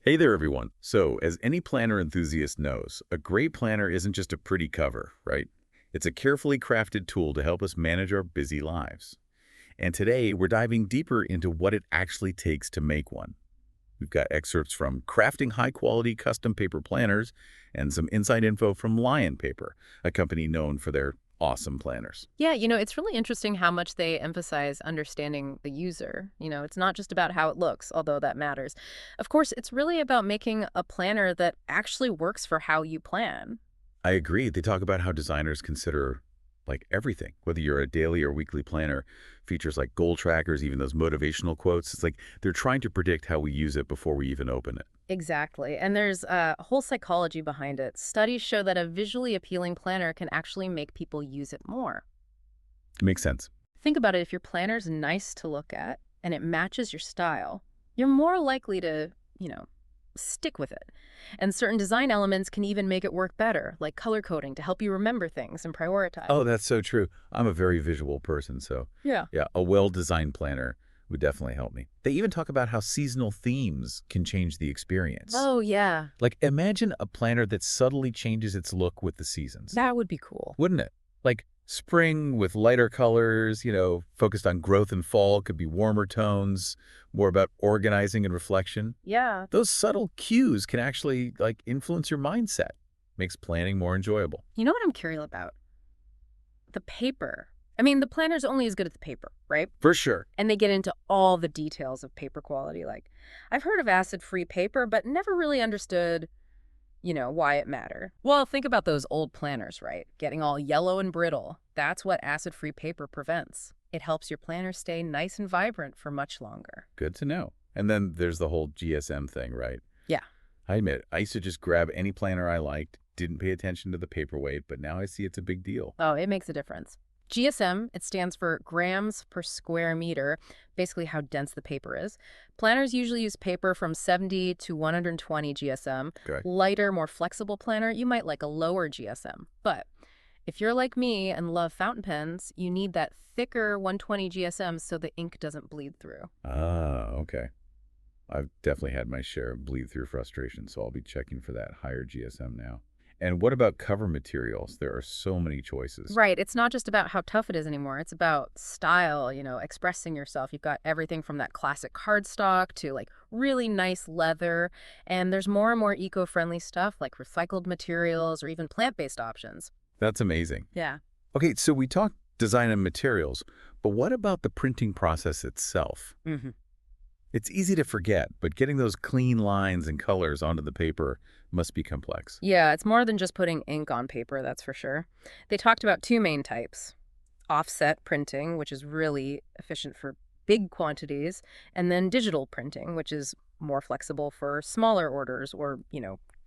Hey there, everyone. So, as any planner enthusiast knows, a great planner isn't just a pretty cover, right? It's a carefully crafted tool to help us manage our busy lives. And today, we're diving deeper into what it actually takes to make one. We've got excerpts from crafting high-quality custom paper planners and some inside info from Lion Paper, a company known for their awesome planners. Yeah, it's really interesting how much they emphasize understanding the user. It's not just about how it looks, although that matters. Of course, it's really about making a planner that actually works for how you plan. I agree. They talk about how designers consider everything, whether you're a daily or weekly planner, features like goal trackers, even those motivational quotes. It's like they're trying to predict how we use it before we even open it. Exactly. And there's a whole psychology behind it. Studies show that a visually appealing planner can actually make people use it more. It makes sense. Think about it, if your planner's nice to look at and it matches your style, you're more likely to, stick with it. And certain design elements can even make it work better, like color coding to help you remember things and prioritize. Oh, that's so true. I'm a very visual person, so Yeah. yeah, a well-designed planner would definitely help me. They even talk about how seasonal themes can change the experience. Oh, yeah. Like, imagine a planner that subtly changes its look with the seasons. That would be cool. Wouldn't it? Like spring with lighter colors, focused on growth and fall could be warmer tones, more about organizing and reflection. Yeah. Those subtle cues can actually influence your mindset, makes planning more enjoyable. You know what I'm curious about? The paper. I mean, the planner's only as good as the paper, right? For sure. And they get into all the details of paper quality. Like, I've heard of acid-free paper, but never really understood, why it mattered. Well, think about those old planners, right? Getting all yellow and brittle. That's what acid-free paper prevents. It helps your planner stay nice and vibrant for much longer. Good to know. And then there's the whole GSM thing, right? Yeah. I admit, I used to just grab any planner I liked, didn't pay attention to the paperweight, but now I see it's a big deal. Oh, it makes a difference. GSM, it stands for grams per square meter, basically how dense the paper is. Planners usually use paper from 70 to 120 GSM. Okay. Lighter, more flexible planner, you might like a lower GSM. But if you're like me and love fountain pens, you need that thicker 120 GSM so the ink doesn't bleed through. Ah, okay. I've definitely had my share of bleed-through frustration, so I'll be checking for that higher GSM now. And what about cover materials? There are so many choices. Right. It's not just about how tough it is anymore. It's about style, expressing yourself. You've got everything from that classic cardstock to like really nice leather. And there's more and more eco-friendly stuff like recycled materials or even plant-based options. That's amazing. Yeah. Okay, so we talked design and materials, but what about the printing process itself? hmm It's easy to forget, but getting those clean lines and colors onto the paper must be complex. Yeah, it's more than just putting ink on paper, that's for sure. They talked about two main types: offset printing, which is really efficient for big quantities, and then digital printing, which is more flexible for smaller orders or,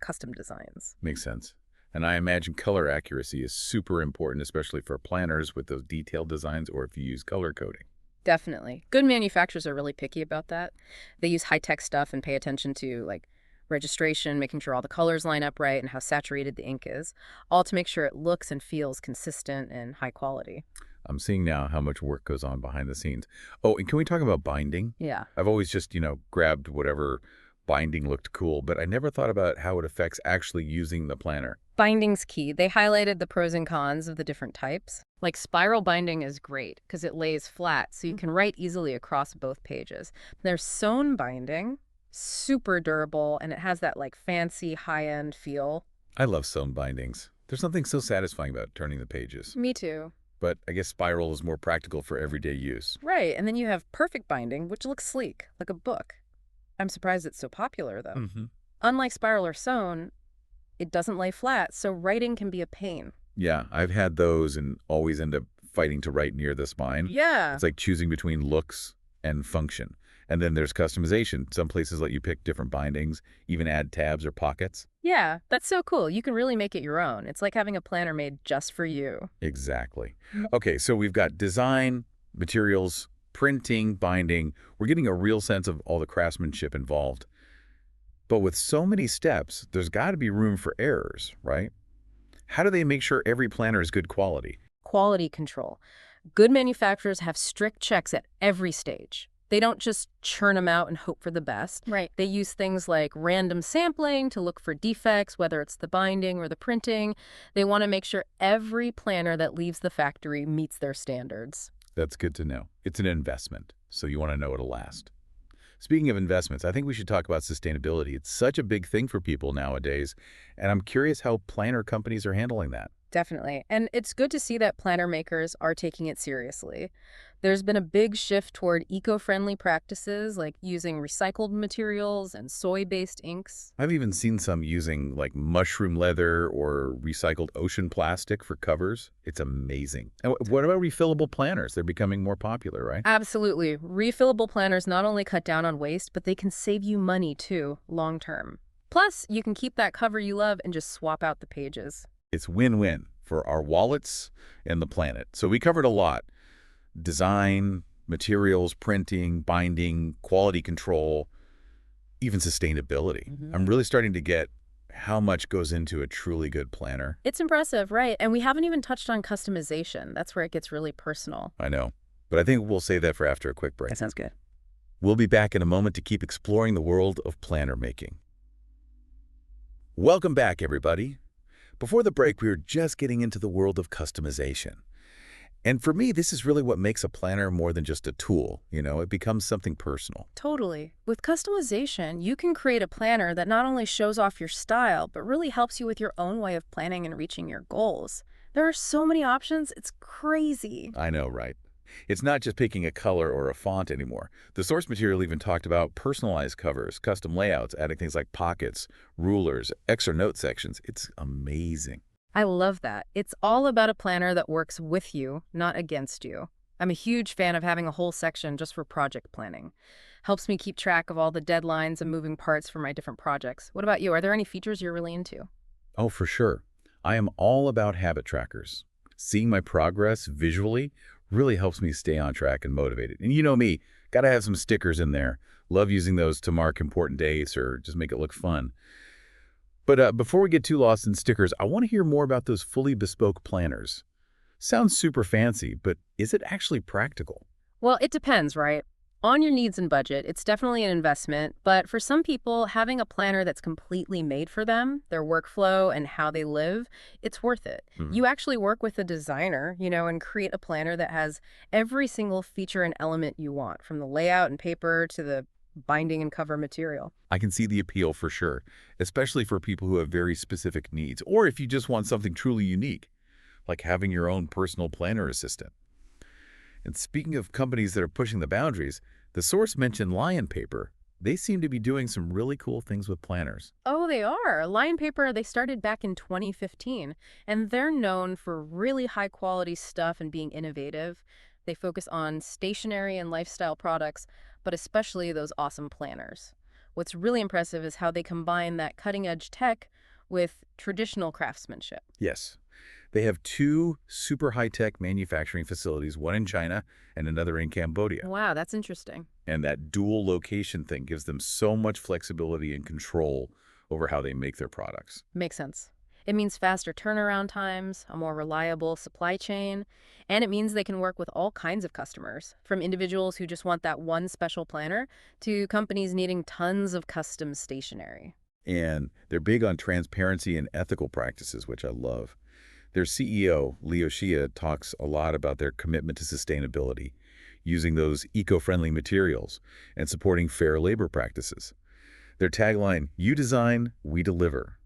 custom designs. Makes sense. And I imagine color accuracy is super important, especially for planners with those detailed designs or if you use color coding. Definitely. Good manufacturers are really picky about that. They use high-tech stuff and pay attention to like registration, making sure all the colors line up right and how saturated the ink is, all to make sure it looks and feels consistent and high quality. I'm seeing now how much work goes on behind the scenes. Oh, and can we talk about binding? Yeah. I've always just, grabbed whatever binding looked cool, but I never thought about how it affects actually using the planner. Binding's key. They highlighted the pros and cons of the different types. Like spiral binding is great because it lays flat so you can write easily across both pages. There's sewn binding, super durable, and it has that like fancy high-end feel. I love sewn bindings. There's something so satisfying about turning the pages. Me too. But I guess spiral is more practical for everyday use. Right, and then you have perfect binding, which looks sleek, like a book. I'm surprised it's so popular, though. hmm Unlike spiral or sewn, it doesn't lay flat, so writing can be a pain. Yeah, I've had those and always end up fighting to write near the spine. Yeah. It's like choosing between looks and function. And then there's customization. Some places let you pick different bindings, even add tabs or pockets. Yeah, that's so cool. You can really make it your own. It's like having a planner made just for you. Exactly. Okay, so we've got design, materials, printing, binding. We're getting a real sense of all the craftsmanship involved. But with so many steps, there's got to be room for errors, right? How do they make sure every planner is good quality? Quality control. Good manufacturers have strict checks at every stage. They don't just churn them out and hope for the best. Right. They use things like random sampling to look for defects, whether it's the binding or the printing. They want to make sure every planner that leaves the factory meets their standards. That's good to know. It's an investment, so you want to know it'll last. Speaking of investments, I think we should talk about sustainability. It's such a big thing for people nowadays, and I'm curious how planner companies are handling that. Definitely. And it's good to see that planner makers are taking it seriously. There's been a big shift toward eco-friendly practices like using recycled materials and soy-based inks. I've even seen some using like mushroom leather or recycled ocean plastic for covers. It's amazing. And what about refillable planners? They're becoming more popular, right? Absolutely. Refillable planners not only cut down on waste, but they can save you money too, long term. Plus, you can keep that cover you love and just swap out the pages. It's win-win for our wallets and the planet. So we covered a lot. Design, materials, printing, binding, quality control, even sustainability. I'm really starting to get how much goes into a truly good planner. It's impressive, right? And we haven't even touched on customization. That's where it gets really personal. I know. But I think we'll save that for after a quick break. That sounds good. We'll be back in a moment to keep exploring the world of planner making. Welcome back, everybody. Before the break, we were just getting into the world of customization. And for me, this is really what makes a planner more than just a tool. It becomes something personal. Totally. With customization, you can create a planner that not only shows off your style, but really helps you with your own way of planning and reaching your goals. There are so many options, it's crazy. I know, right? It's not just picking a color or a font anymore. The source material even talked about personalized covers, custom layouts, adding things like pockets, rulers, extra note sections. It's amazing. I love that. It's all about a planner that works with you, not against you. I'm a huge fan of having a whole section just for project planning. Helps me keep track of all the deadlines and moving parts for my different projects. What about you? Are there any features you're really into? Oh, for sure. I am all about habit trackers. Seeing my progress visually really helps me stay on track and motivated. And you know me, gotta have some stickers in there. Love using those to mark important dates or just make it look fun. But before we get too lost in stickers, I want to hear more about those fully bespoke planners. Sounds super fancy, but is it actually practical? Well, it depends, right? On your needs and budget, it's definitely an investment, but for some people, having a planner that's completely made for them, their workflow and how they live, it's worth it. You actually work with a designer, and create a planner that has every single feature and element you want, from the layout and paper to the binding and cover material. I can see the appeal for sure, especially for people who have very specific needs, or if you just want something truly unique, like having your own personal planner assistant. And speaking of companies that are pushing the boundaries, the source mentioned Lion Paper. They seem to be doing some really cool things with planners. Oh, they are. Lion Paper, they started back in 2015, and they're known for really high quality stuff and being innovative. They focus on stationery and lifestyle products, but especially those awesome planners. What's really impressive is how they combine that cutting-edge tech with traditional craftsmanship. Yes. They have two super high-tech manufacturing facilities, one in China and another in Cambodia. Wow, that's interesting. And that dual location thing gives them so much flexibility and control over how they make their products. Makes sense. It means faster turnaround times, a more reliable supply chain, and it means they can work with all kinds of customers, from individuals who just want that one special planner to companies needing tons of custom stationery. And they're big on transparency and ethical practices, which I love. Their CEO, Leo Shia, talks a lot about their commitment to sustainability, using those eco-friendly materials and supporting fair labor practices. Their tagline, "You design, we deliver,"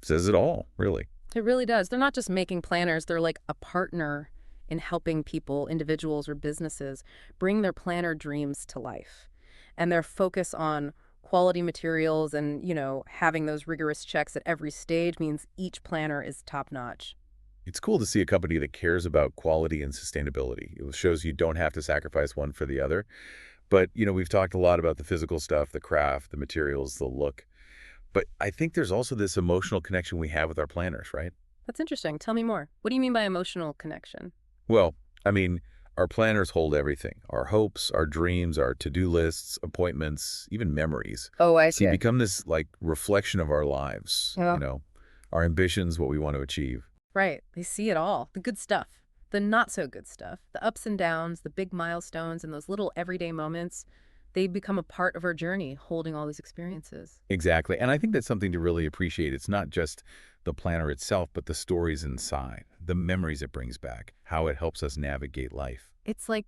says it all, really. It really does. They're not just making planners, they're like a partner in helping people, individuals or businesses, bring their planner dreams to life. And their focus on quality materials and, having those rigorous checks at every stage means each planner is top-notch. It's cool to see a company that cares about quality and sustainability. It shows you don't have to sacrifice one for the other. But, we've talked a lot about the physical stuff, the craft, the materials, the look. But I think there's also this emotional connection we have with our planners, right? That's interesting. Tell me more. What do you mean by emotional connection? Well, our planners hold everything. Our hopes, our dreams, our to-do lists, appointments, even memories. Oh, I See, become this, reflection of our lives, Yeah. our ambitions, what we want to achieve. Right. They see it all. The good stuff. The not so good stuff, the ups and downs, the big milestones, and those little everyday moments, they become a part of our journey, holding all these experiences. Exactly. And I think that's something to really appreciate. It's not just the planner itself, but the stories inside, the memories it brings back, how it helps us navigate life. It's like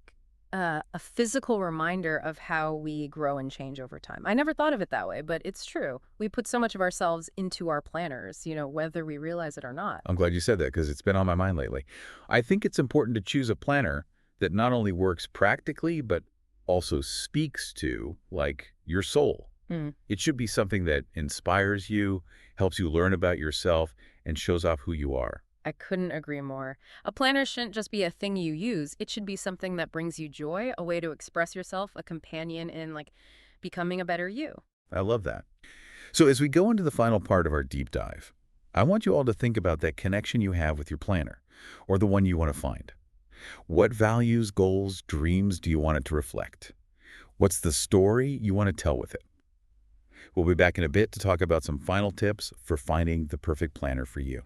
a physical reminder of how we grow and change over time. I never thought of it that way, but it's true. We put so much of ourselves into our planners, whether we realize it or not. I'm glad you said that because it's been on my mind lately. I think it's important to choose a planner that not only works practically, but also speaks to, like, your soul. Mm. It should be something that inspires you, helps you learn about yourself, and shows off who you are. I couldn't agree more. A planner shouldn't just be a thing you use. It should be something that brings you joy, a way to express yourself, a companion in like becoming a better you. I love that. So as we go into the final part of our deep dive, I want you all to think about that connection you have with your planner, or the one you want to find. What values, goals, dreams do you want it to reflect? What's the story you want to tell with it? We'll be back in a bit to talk about some final tips for finding the perfect planner for you.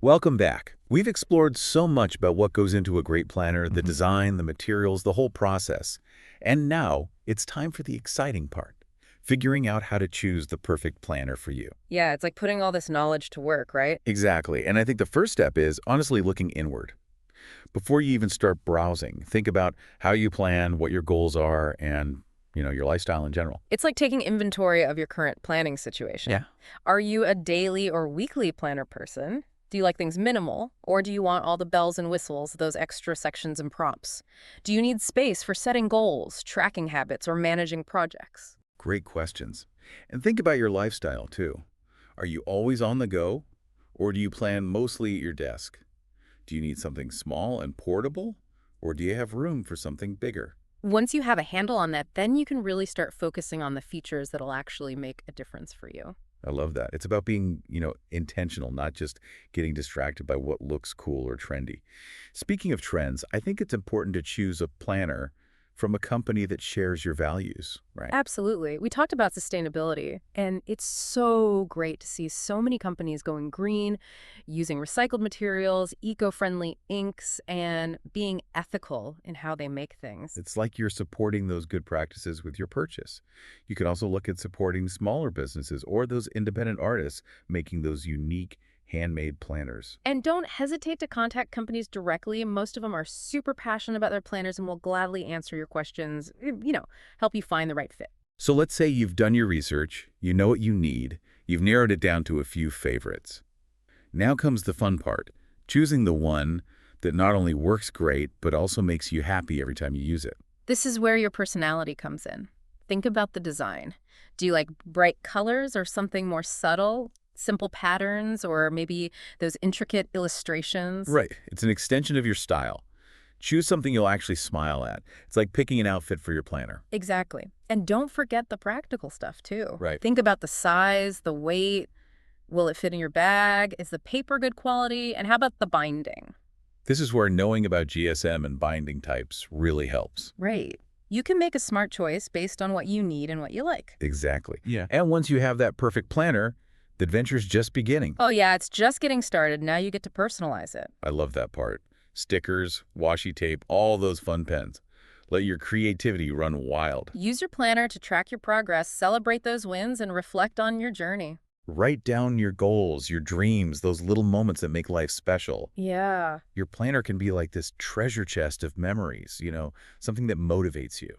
Welcome back. We've explored so much about what goes into a great planner, the design, the materials, the whole process. And now it's time for the exciting part, figuring out how to choose the perfect planner for you. Yeah, it's like putting all this knowledge to work, right? Exactly. And I think the first step is honestly looking inward. Before you even start browsing, think about how you plan, what your goals are, and your lifestyle in general. It's like taking inventory of your current planning situation. Yeah. Are you a daily or weekly planner person? Do you like things minimal, or do you want all the bells and whistles, those extra sections and prompts? Do you need space for setting goals, tracking habits, or managing projects? Great questions. And think about your lifestyle, too. Are you always on the go, or do you plan mostly at your desk? Do you need something small and portable, or do you have room for something bigger? Once you have a handle on that, then you can really start focusing on the features that'll actually make a difference for you. I love that. It's about being, intentional, not just getting distracted by what looks cool or trendy. Speaking of trends, I think it's important to choose a planner from a company that shares your values, right? Absolutely. We talked about sustainability, and it's so great to see so many companies going green, using recycled materials, eco-friendly inks, and being ethical in how they make things. It's like you're supporting those good practices with your purchase. You can also look at supporting smaller businesses or those independent artists making those unique handmade planners. And don't hesitate to contact companies directly. Most of them are super passionate about their planners and will gladly answer your questions, help you find the right fit. So let's say you've done your research, you know what you need, you've narrowed it down to a few favorites. Now comes the fun part, choosing the one that not only works great, but also makes you happy every time you use it. This is where your personality comes in. Think about the design. Do you like bright colors or something more subtle? Simple patterns, or maybe those intricate illustrations? Right. It's an extension of your style. Choose something you'll actually smile at. It's like picking an outfit for your planner. Exactly. And don't forget the practical stuff, too. Right. Think about the size, the weight. Will it fit in your bag? Is the paper good quality? And how about the binding? This is where knowing about GSM and binding types really helps. Right. You can make a smart choice based on what you need and what you like. Exactly. Yeah. And once you have that perfect planner, the adventure's just beginning. Oh, yeah, it's just getting started. Now you get to personalize it. I love that part. Stickers, washi tape, all those fun pens. Let your creativity run wild. Use your planner to track your progress, celebrate those wins, and reflect on your journey. Write down your goals, your dreams, those little moments that make life special. Yeah. Your planner can be like this treasure chest of memories, something that motivates you.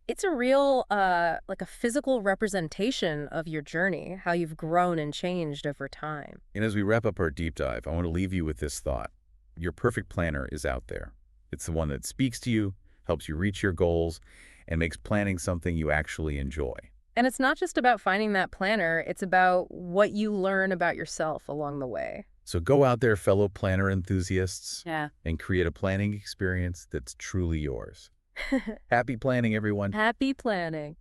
It's a real, like a physical representation of your journey, how you've grown and changed over time. And as we wrap up our deep dive, I want to leave you with this thought. Your perfect planner is out there. It's the one that speaks to you, helps you reach your goals, and makes planning something you actually enjoy. And it's not just about finding that planner, it's about what you learn about yourself along the way. So go out there, fellow planner enthusiasts, Yeah. and create a planning experience that's truly yours. Happy planning, everyone. Happy planning.